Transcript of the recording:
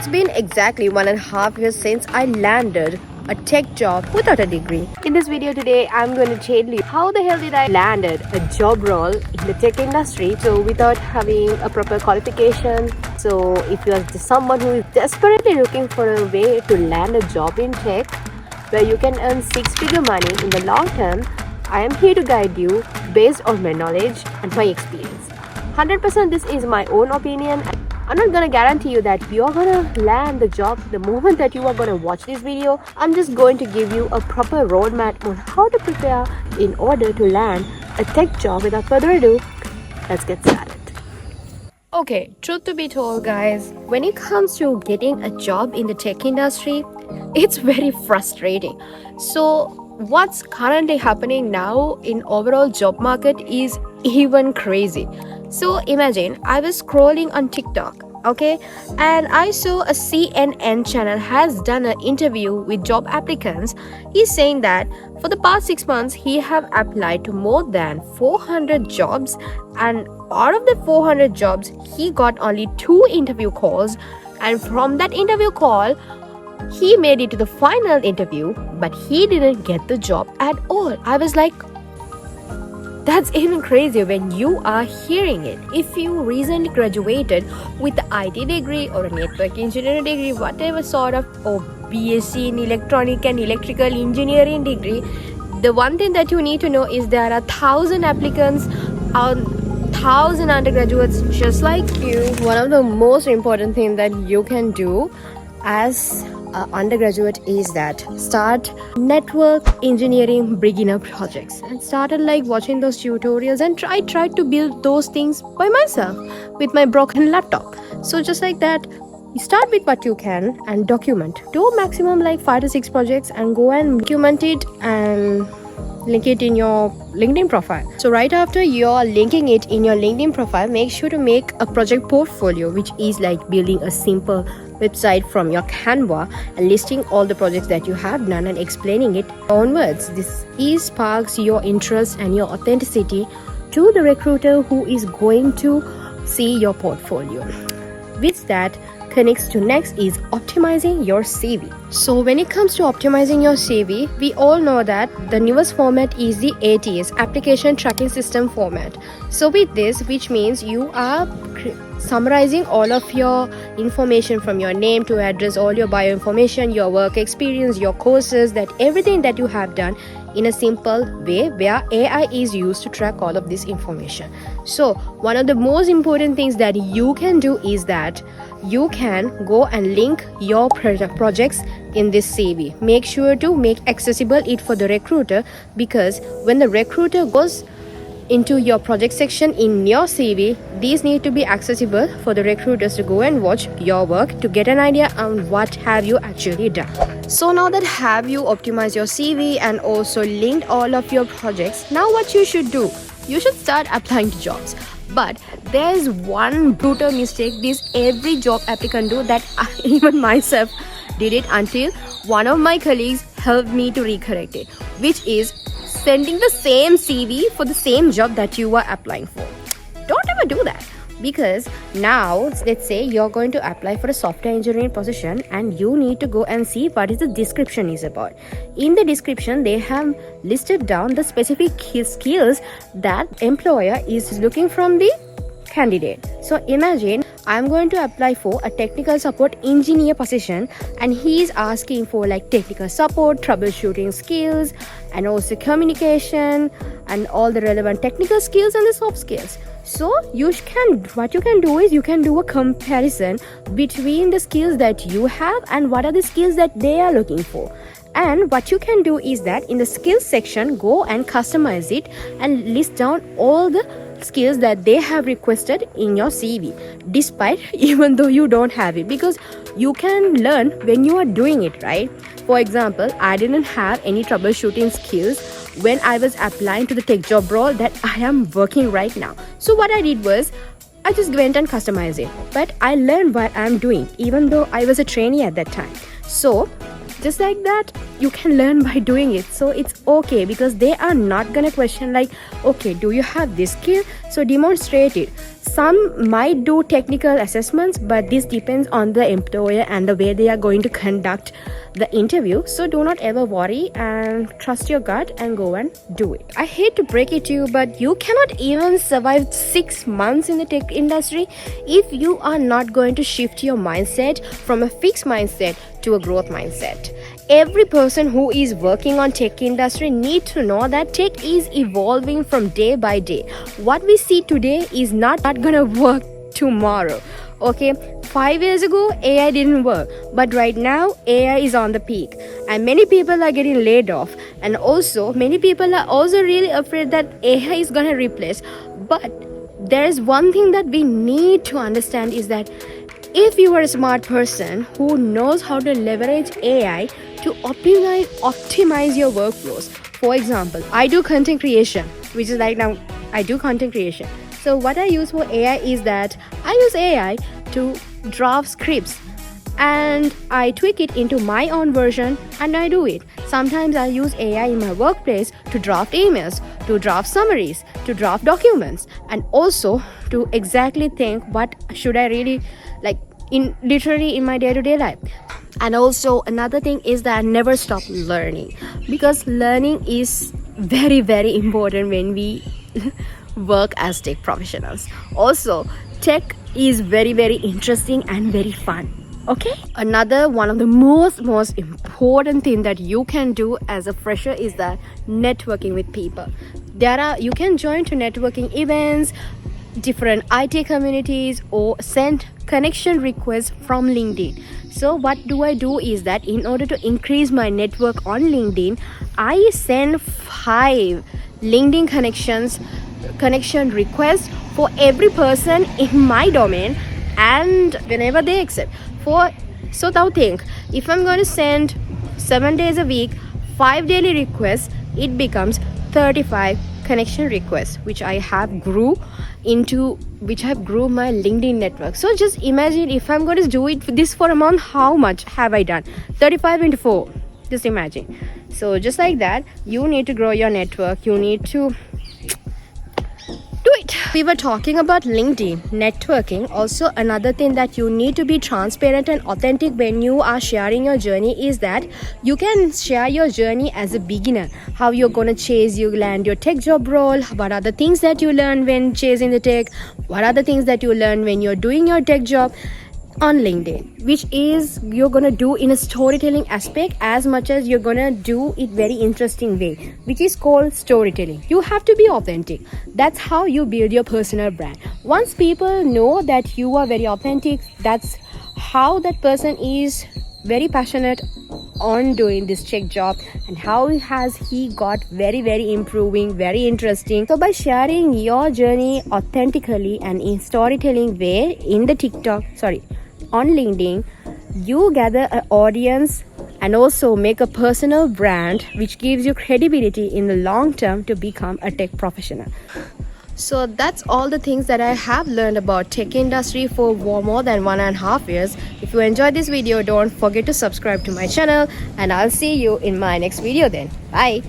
It's been exactly 1.5 years since I landed a tech job without a degree. In this video today, I'm going to tell you how the hell did I landed a job role in the tech industry so without having a proper qualification. So if you are someone who is desperately looking for a way to land a job in tech where you can earn six-figure money in the long term, I am here to guide you based on my knowledge and my experience. 100% this is my own opinion. I'm not gonna guarantee you that you're gonna land the job the moment that you are gonna watch this video. I'm just going to give you a proper roadmap on how to prepare in order to land a tech job. Without further ado, let's get started. Okay, truth to be told, guys, when it comes to getting a job in the tech industry, it's very frustrating. So what's currently happening now in overall job market is even crazy. So imagine I was scrolling on TikTok, okay, and I saw a CNN channel has done an interview with job applicants. He's saying that for the past 6 months he have applied to more than 400 jobs, and out of the 400 jobs he got only 2 interview calls, and from that interview call he made it to the final interview, but he didn't get the job at all. I was like, that's even crazier when you are hearing it. If you recently graduated with the IT degree or a network engineering degree, whatever sort of, or BSc in electronic and electrical engineering degree, the one thing that you need to know is there are 1,000 applicants, 1,000 undergraduates just like you. One of the most important things that you can do as undergraduate is that start network engineering beginner projects, and started like watching those tutorials and tried to build those things by myself with my broken laptop. So just like that, you start with what you can and document. Do maximum like 5 to 6 projects and go and document it and link it in your LinkedIn profile. So right after you're linking it in your LinkedIn profile, make sure to make a project portfolio, which is like building a simple website from your Canva and listing all the projects that you have done and explaining it in words. This sparks your interest and your authenticity to the recruiter who is going to see your portfolio. With that connects to next is optimizing your CV. So when it comes to optimizing your CV, we all know that the newest format is the ATS, application tracking system format. So with this, which means you are summarizing all of your information from your name to address, all your bio information, your work experience, your courses, that everything that you have done in a simple way where AI is used to track all of this information. So one of the most important things that you can do is that you can go and link your projects in this CV. Make sure to make accessible it for the recruiter, because when the recruiter goes into your project section in your CV, these need to be accessible for the recruiters to go and watch your work to get an idea on what have you actually done. So now that have you optimized your CV and also linked all of your projects, now what you should do, you should start applying to jobs. But there's one brutal mistake this every job applicant do that even myself did it until one of my colleagues helped me to recorrect it, which is sending the same CV for the same job that you were applying for. Don't ever do that, because now let's say you're going to apply for a software engineering position and you need to go and see what is the description is about. In the description they have listed down the specific skills that employer is looking from the candidate. So imagine I'm going to apply for a technical support engineer position and he is asking for like technical support, troubleshooting skills, and also communication and all the relevant technical skills and the soft skills. So what you can do is you can do a comparison between the skills that you have and what are the skills that they are looking for. And what you can do is that in the skills section, go and customize it and list down all the skills that they have requested in your CV, despite even though you don't have it, because you can learn when you are doing it, right? For example, I didn't have any troubleshooting skills when I was applying to the tech job role that I am working right now. So what I did was I just went and customized it, but I learned what I'm doing even though I was a trainee at that time. So just like that, you can learn by doing it. So it's okay, because they are not gonna question like, okay, do you have this skill, so demonstrate it. Some might do technical assessments, but this depends on the employer and the way they are going to conduct the interview. So do not ever worry and trust your gut and go and do it. I hate to break it to you, but you cannot even survive 6 months in the tech industry if you are not going to shift your mindset from a fixed mindset to a growth mindset. Every person who is working on tech industry need to know that tech is evolving from day by day. What we see today is not gonna work tomorrow. Okay, 5 years ago AI didn't work, but right now AI is on the peak and many people are getting laid off, and also many people are also really afraid that AI is gonna replace. But there is one thing that we need to understand is that if you are a smart person who knows how to leverage AI to optimize your workflows. For example, I do content creation, which is like now I do content creation. So what I use for AI is that I use AI to draft scripts and I tweak it into my own version and I do it. Sometimes I use AI in my workplace to draft emails, to draft summaries, to draft documents, and also to exactly think what should I really like in literally in my day-to-day life. And also another thing is that never stop learning, because learning is very, very important when we work as tech professionals. Also, tech is very, very interesting and very fun. Okay, another one of the most important thing that you can do as a fresher is that networking with people. You can join to networking events, different IT communities, or send connection requests from LinkedIn. So what do I do is that in order to increase my network on LinkedIn, I send 5 LinkedIn connection requests for every person in my domain, and whenever they accept. So now think, if I'm going to send 7 days a week, 5 daily requests, it becomes 35 connection requests, which I have grew my LinkedIn network. So just imagine if I'm going to do this for a month, how much have I done? 35 into 4. Just imagine. So just like that, you need to grow your network. You need to do it. We were talking about LinkedIn networking. Also, another thing that you need to be transparent and authentic when you are sharing your journey is that you can share your journey as a beginner, how you're gonna land your tech job role, what are the things that you learn when chasing the tech, what are the things that you learn when you're doing your tech job on LinkedIn, which is you're gonna do in a storytelling aspect as much as you're gonna do it very interesting way, which is called storytelling. You have to be authentic. That's how you build your personal brand. Once people know that you are very authentic, that's how that person is very passionate on doing this tech job and how has he got very, very improving, very interesting. So by sharing your journey authentically and in storytelling way on LinkedIn, you gather an audience and also make a personal brand which gives you credibility in the long term to become a tech professional. So that's all the things that I have learned about tech industry for more than 1.5 years. If you enjoyed this video, don't forget to subscribe to my channel and I'll see you in my next video then. Bye.